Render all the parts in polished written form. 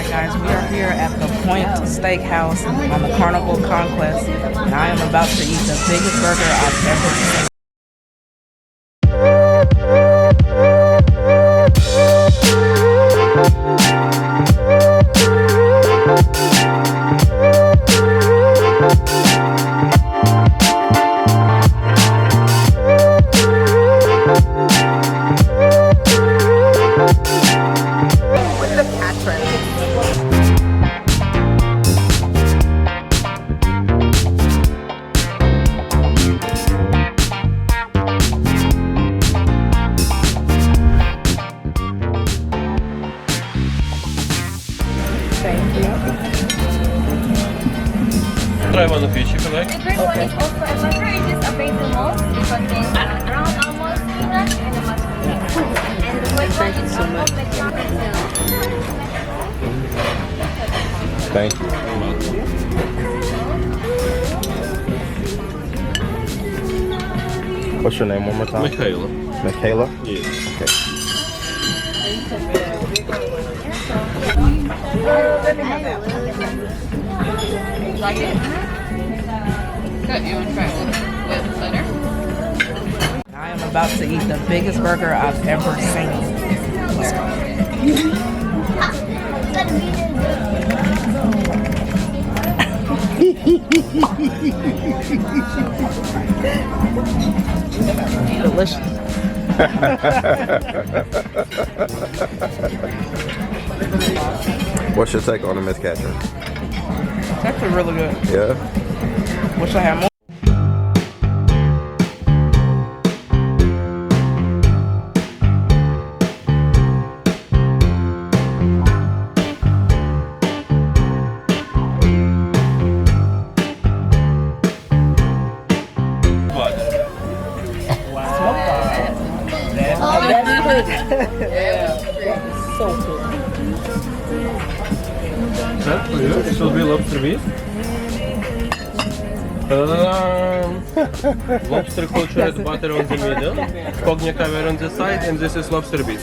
Guys, we are here at the Point Steakhouse on the Carnival Conquest, and I am about to eat the biggest burger I've ever seen. Try one of each if you like. The green one is also a butter. It is a basil mousse. It contains ground almonds, peanuts, and a mustard seed. And the white one is almond with chocolate milk. Thank you. What's your name one more time? Michaela. Michaela? Yes. Okay. Like it? Good. You want to try it with butter? I am about to eat the biggest burger I've ever seen. Let's go. Delicious. What's your take on it, Miss Catherine? It's actually really good. Yeah? Wish I had more. So good. That for you? This will be lobster beef. Lobster cultured butter on the middle, cognac caviar on the side, and this is lobster beef.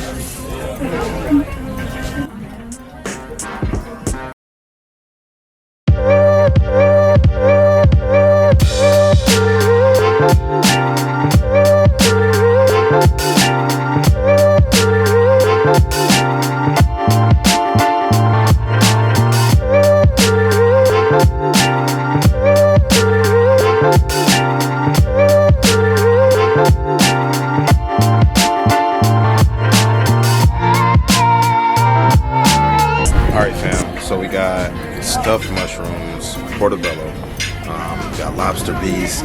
So we got stuffed mushrooms, portobello, we got lobster beef,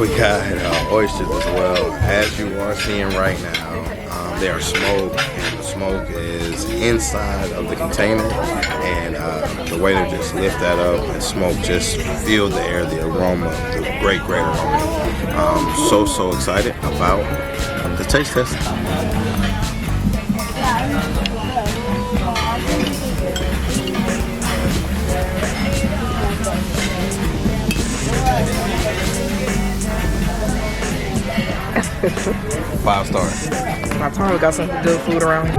we got oysters as well. As you are seeing right now, they are smoked, and the smoke is inside of the container, and the way to just lift that up and smoke, just feel the air, the aroma, the great aroma. So excited about the taste test. 5 stars. My time we got some good food around here.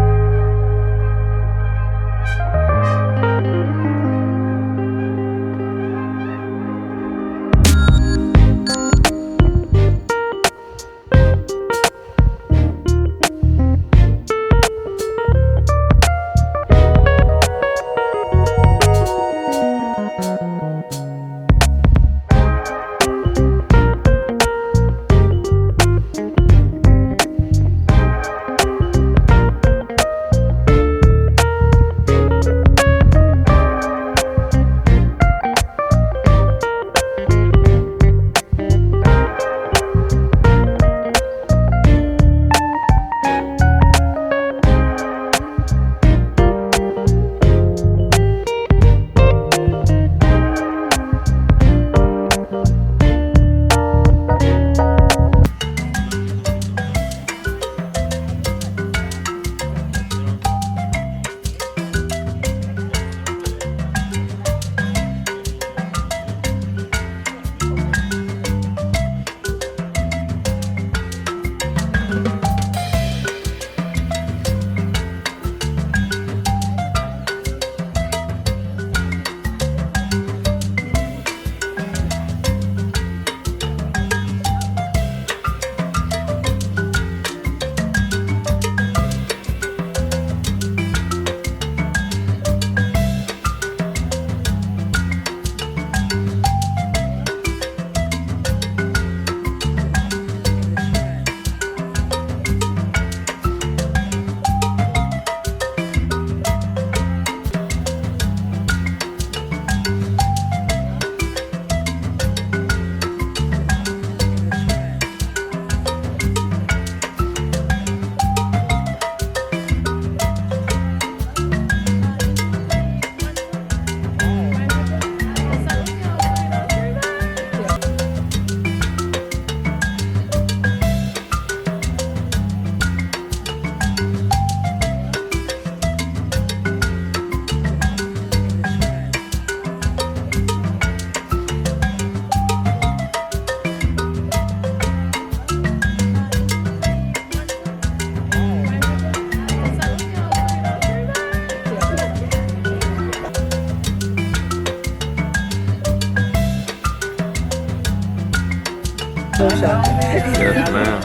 love chocolate. Yes, ma'am.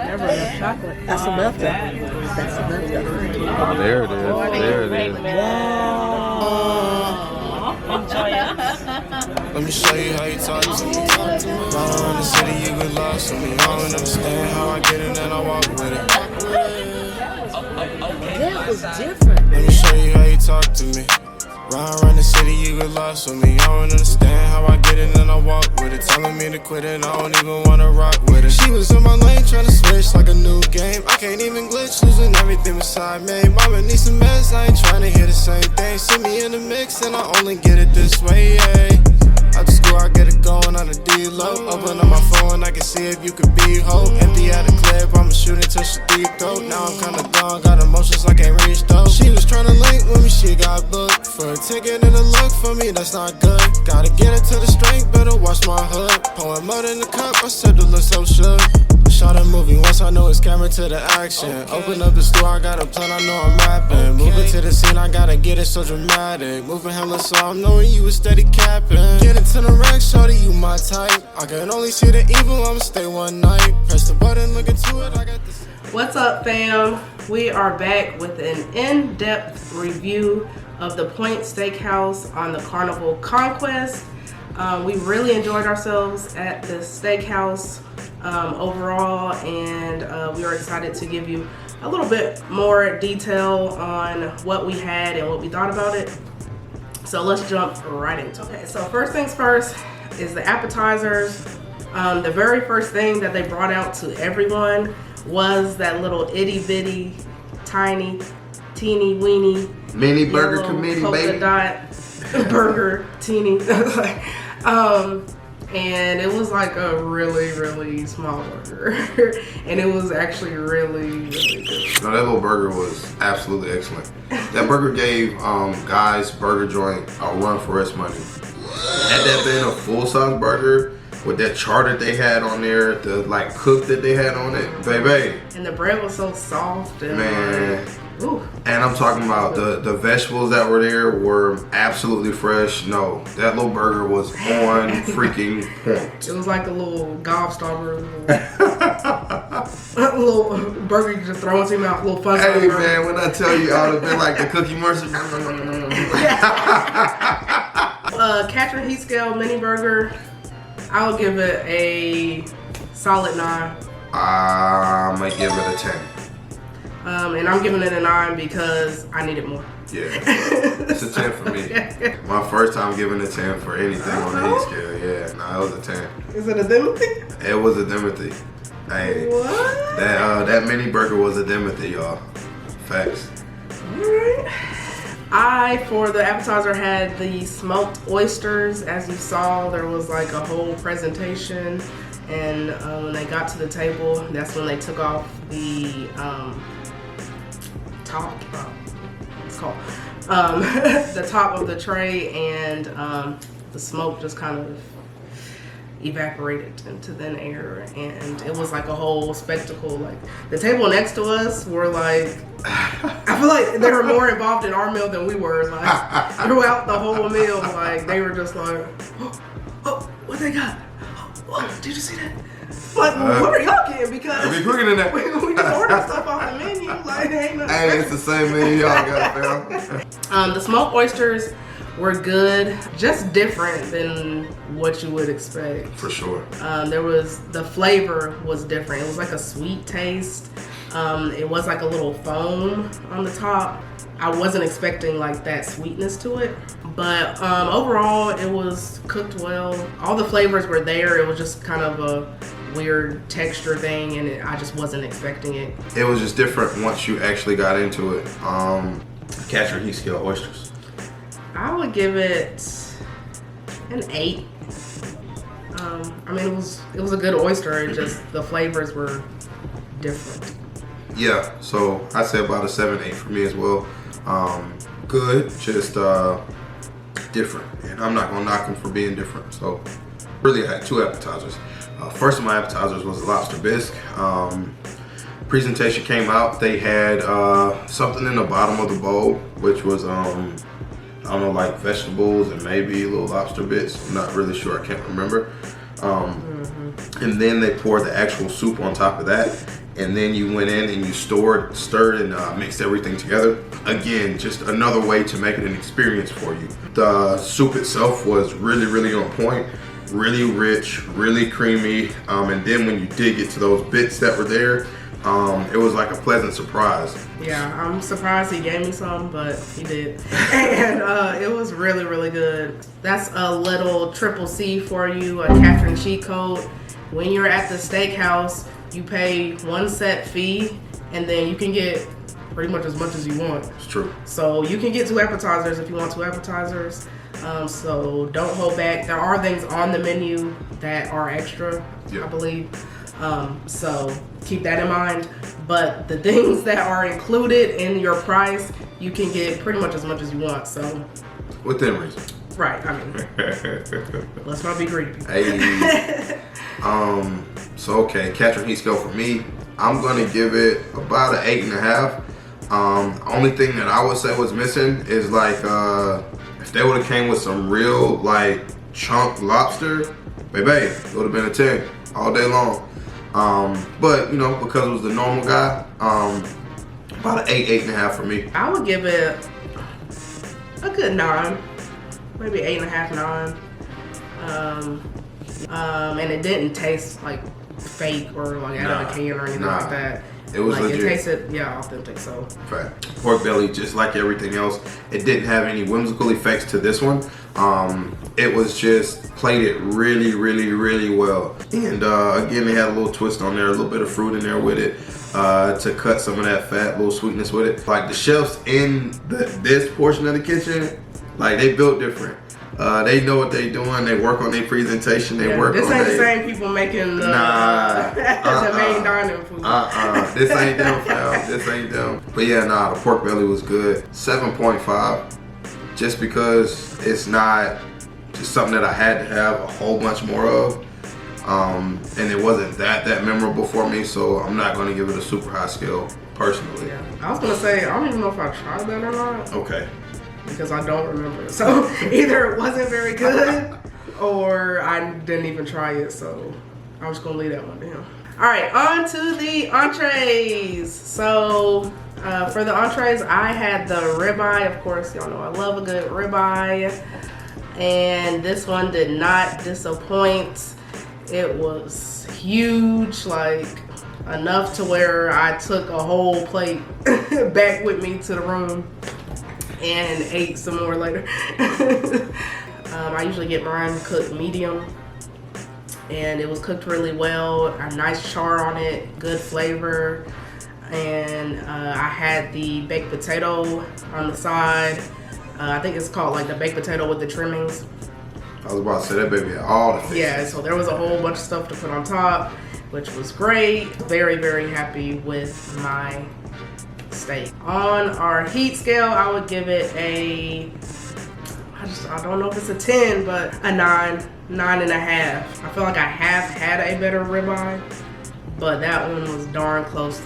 Never enough chocolate. That's enough chocolate. That's enough chocolate. Oh, there it is. There it is. Let me show you how you talk to me. Ride around the city, you get lost on me. I don't understand how I get it and I walk with it. That was different. Let me show you how you talk to me. Ride around the city, you get lost with me. I don't understand how I get it and I walk with it. Telling me to quit it, I don't even wanna rock with it. She was in my lane trying to switch like a new game. I can't even glitch, losing everything beside me. Mama needs some meds, I ain't trying to hear the same thing. See me in the mix and I only get it this way, yeah. After school, I get it going on the D-low. Open up my phone, I can see if you could be hope. Empty out the clip, I'ma shoot it till she deep throat. Now I'm kinda gone, got emotions I can't reach though. She was tryna link with me, she got booked. For a ticket and a look for me, that's not good. Gotta get it to the strength, better watch my hood. Pouring mud in the cup, I said to look so shook. Shot a movie, once I know it's camera to the action. Open up the store, I got a plan, I know I'm rapping. Moving to the scene, I gotta get it so dramatic. Moving hella so I'm knowing you was steady capping. Get into the rack, shorty, you my type. I can only see the evil, I'ma stay one night. Press the button, look into it, I got this. What's up, fam? We are back with an in-depth review of the Point Steakhouse on the Carnival Conquest. We really enjoyed ourselves at the steakhouse overall, and we are excited to give you a little bit more detail on what we had and what we thought about it. So let's jump right into it. Okay, so first things first is the appetizers. The very first thing that they brought out to everyone was that little itty bitty, tiny, teeny weeny Mini burger yellow committee, polka baby. dot burger, teeny. And it was like a really, really small burger. And it was actually really, really good. No, that little burger was absolutely excellent. That burger gave Guy's Burger Joint a run for its money. Had that been a full-size burger with that char that they had on there, the like cook that they had on it, baby. And the bread was so soft and Man. Ooh. And I'm talking about the vegetables that were there were absolutely fresh. No, that little burger was on freaking point. It was like a little gobstopper, a little burger you just throw into your mouth, a little fun. Hey man, when I tell you, I would have been like the Cookie Monster. Catcher Heat Scale mini burger, I would give it a solid 9. I might give it a 10. And I'm giving it a 9 because I needed more. Yeah, it's a 10 for me. My first time giving a 10 for anything on the heat scale. Yeah, nah, it was a 10. Is it a Dimothy? It was a Dimothy. Hey, What? that mini burger was a Dimothy, y'all. Facts. Alright. For the appetizer, had the smoked oysters. As you saw, there was like a whole presentation. And when they got to the table, that's when they took off the top, it's called, the top of the tray, and the smoke just kind of evaporated into thin air, and it was like a whole spectacle. Like the table next to us were like, I feel like they were more involved in our meal than we were. Like throughout the whole meal, like they were just like, oh, what they got? Oh, did you see that? Like, what are y'all getting? Because We cooking in that. we just ordered stuff off the menu. Like, ain't nothing. Hey, it's the same menu y'all got, fam. The smoked oysters were good, just different than what you would expect. For sure. The flavor was different. It was like a sweet taste. It was like a little foam on the top. I wasn't expecting like that sweetness to it, but overall it was cooked well. All the flavors were there. It was just kind of a weird texture thing, and I just wasn't expecting it. It was just different once you actually got into it. Catcher Heat Scale oysters. I would give it an 8. I mean, it was a good oyster. It just the flavors were different. Yeah, so I say about a 7-8 for me as well. Good, just different, and I'm not gonna knock them for being different. So really, I had 2 appetizers. First of my appetizers was the lobster bisque. Presentation came out. They had something in the bottom of the bowl, which was I don't know, like vegetables and maybe little lobster bits. I'm not really sure. I can't remember. and then they poured the actual soup on top of that, and then you went in and you stirred and mixed everything together. Again, just another way to make it an experience for you. The soup itself was really on point, really rich, really creamy, and then when you did get to those bits that were there, it was like a pleasant surprise. Yeah, I'm surprised he gave me some, but he did. And it was really good. That's a little triple C for you, a Catherine cheat code. When you're at the steakhouse, you pay one set fee, and then you can get pretty much as you want. It's true. So you can get 2 appetizers if you want 2 appetizers. So don't hold back. There are things on the menu that are extra, I believe. So keep that in mind. But the things that are included in your price, you can get pretty much as you want. So within reason. Right. I mean, let's not be greedy. Hey. So okay, Catherine heat scale for me, I'm gonna give it about an 8.5. Only thing that I would say was missing is like if they would have came with some real like chunk lobster, baby, it would have been a 10 all day long. But you know, because it was the normal guy, about an 8.5 for me. I would give it a good 9, maybe 8.5, 9. And it didn't taste like fake or like out of a can or anything like that. It was like legit. It tasted, authentic. So fact. Pork belly, just like everything else, it didn't have any whimsical effects to this one. It was just plated really well. And again, they had a little twist on there, a little bit of fruit in there with it to cut some of that fat, a little sweetness with it. Like the chefs in this portion of the kitchen, like they built different. They know what they're doing. They work on their presentation. They work on this ain't the same people making the main dining food. This ain't them, fam. This ain't them. But yeah, the pork belly was good. 7.5, just because it's not just something that I had to have a whole bunch more of. And it wasn't that memorable for me, so I'm not gonna give it a super high scale personally. Yeah. I was gonna say, I don't even know if I tried that or not. Okay. Because I don't remember. So either it wasn't very good or I didn't even try it. So I'm just gonna leave that one to him. All right, on to the entrees. So for the entrees, I had the ribeye. Of course, y'all know I love a good ribeye. And this one did not disappoint. It was huge, like enough to where I took a whole plate back with me to the room and ate some more later. I usually get mine cooked medium, and it was cooked really well. A nice char on it, good flavor. And I had the baked potato on the side. I think it's called like the baked potato with the trimmings. I was about to say that baby had all the fixings. Yeah, so there was a whole bunch of stuff to put on top, which was great. Very happy with my steak. On our heat scale, I would give it a, I don't know if it's a 10, but a 9.5. I feel like I have had a better ribeye, but that one was darn close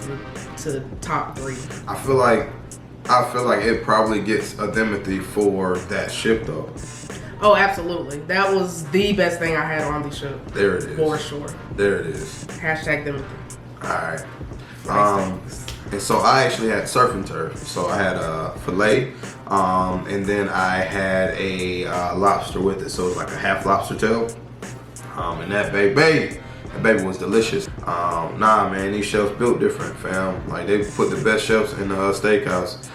to top 3. I feel like it probably gets a Timothy for that ship though. Oh, absolutely. That was the best thing I had on the ship. There it is. For sure. There it is. Hashtag Timothy. Alright. And so I actually had surf and turf. So I had a filet, and then I had a lobster with it. So it was like a half lobster tail. And that baby was delicious. Man, these chefs built different, fam. Like they put the best chefs in the steakhouse.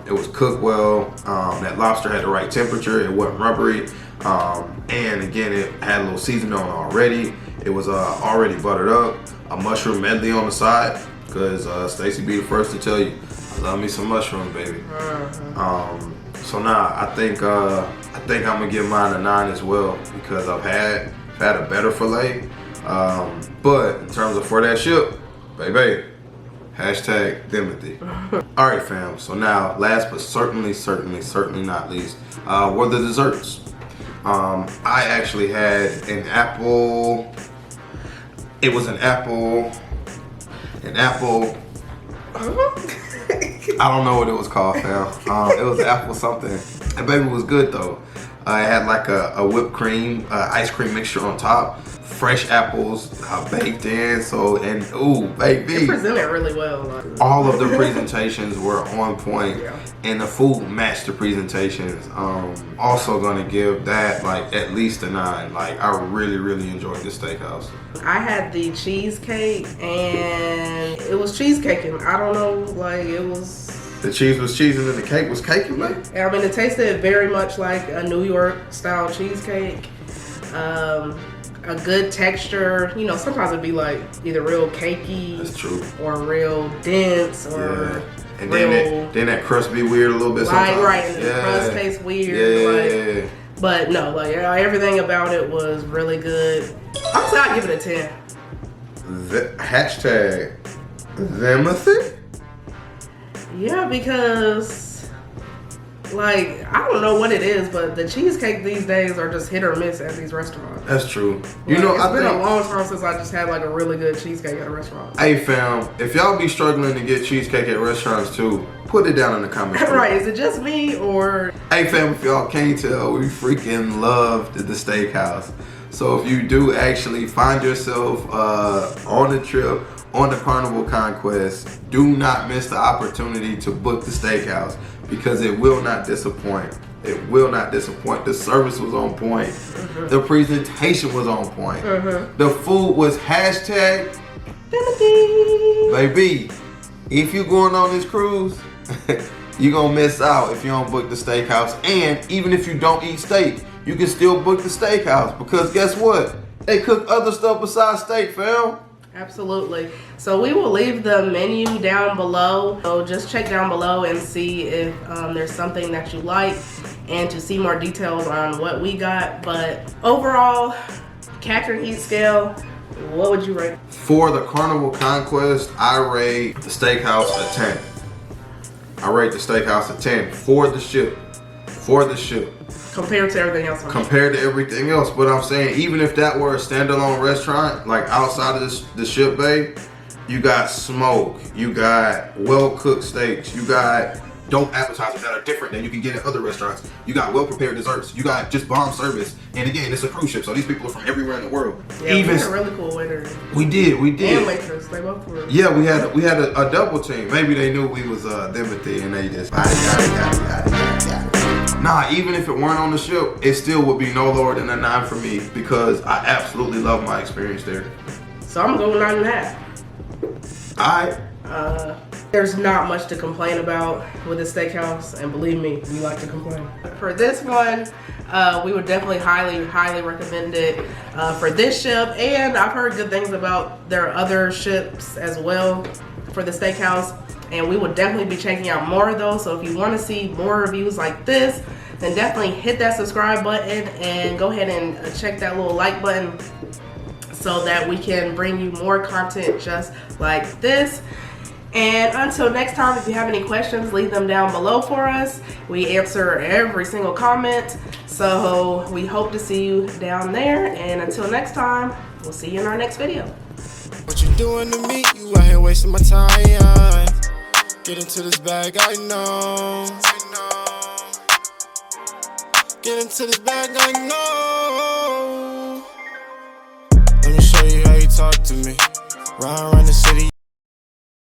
It was cooked well. That lobster had the right temperature. It wasn't rubbery. And again, it had a little seasoning on it already. It was already buttered up. A mushroom medley on the side, because Stacy be the first to tell you, I love me some mushroom, baby. So I think I'm gonna give mine a 9 as well, because I've had a better filet. But in terms of for that ship, baby, hashtag Timothy. All right, fam. So now, last but certainly not least, were the desserts. I actually had an apple. It was an apple. I don't know what it was called, fam. It was apple something. And baby was good though. It had like a whipped cream, ice cream mixture on top, fresh apples baked in. So, and ooh, baby. It presented really well. All of the presentations were on point, Yeah. and the food matched the presentations. Also gonna give that like at least a 9. Like I really enjoyed this steakhouse. I had the cheesecake, and it was cheesecaking. I don't know, like it was. The cheese was cheesing and the cake was caking, man. I mean, it tasted very much like a New York style cheesecake. A good texture. You know, sometimes it'd be like either real cakey, That's true. or real dense, or Yeah. And real then that crust be weird a little bit sometimes. right. And the crust tastes weird. Like, but no, like everything about it was really good. I'm saying I'd give it a 10. Hashtag Zemothy? Yeah, because like I don't know what it is, but the cheesecake these days are just hit or miss at these restaurants. That's true. You Like, know, it's I been think. a long time since I just had like a really good cheesecake at a restaurant. Hey fam, if y'all be struggling to get cheesecake at restaurants too, put it down in the comments. Right? Is it just me or? Hey fam, if y'all can't tell, we freaking loved the steakhouse. So if you do actually find yourself on the trip, on the Carnival Conquest, do not miss the opportunity to book the steakhouse because it will not disappoint. It will not disappoint. The service was on point. Mm-hmm. The presentation was on point. Mm-hmm. The food was hashtag Timothy. baby. If you going on this cruise, you're gonna miss out if you don't book the steakhouse. And even if you don't eat steak, you can still book the steakhouse because guess what? They cook other stuff besides steak, fam. Absolutely. So we will leave the menu down below. So just check down below and see if there's something that you like and to see more details on what we got. But overall, Catherine heat scale, what would you rate? For the Carnival Conquest, I rate the steakhouse a 10. I rate the steakhouse a 10 for the ship. For the ship. Compared to everything else on Compared to everything else. But I'm saying, even if that were a standalone restaurant, like outside of the ship bay, you got smoke, you got well-cooked steaks, you got dope appetizers that are different than you can get at other restaurants. You got well-prepared desserts, you got just bomb service. And again, it's a cruise ship, so these people are from everywhere in the world. Yeah, we had a really cool waiter. We did. And waitress, they both were. Yeah, we had a double team. Maybe they knew we was Timothy and they just yada. Nah, even if it weren't on the ship, it still would be no lower than a 9 for me because I absolutely love my experience there. So I'm going 9.5. Alright. There's not much to complain about with the steakhouse, and believe me, we like to complain. For this one, we would definitely highly recommend it for this ship, and I've heard good things about their other ships as well for the steakhouse, and we would definitely be checking out more of those. So if you want to see more reviews like this, then definitely hit that subscribe button and go ahead and check that little like button so that we can bring you more content just like this. And until next time, if you have any questions, leave them down below for us. We answer every single comment. So we hope to see you down there. And until next time, we'll see you in our next video. What you doing to me? You out here wasting my time. Get into this bag, I know. Get into this bag, I know. Let me show you how you talk to me. Run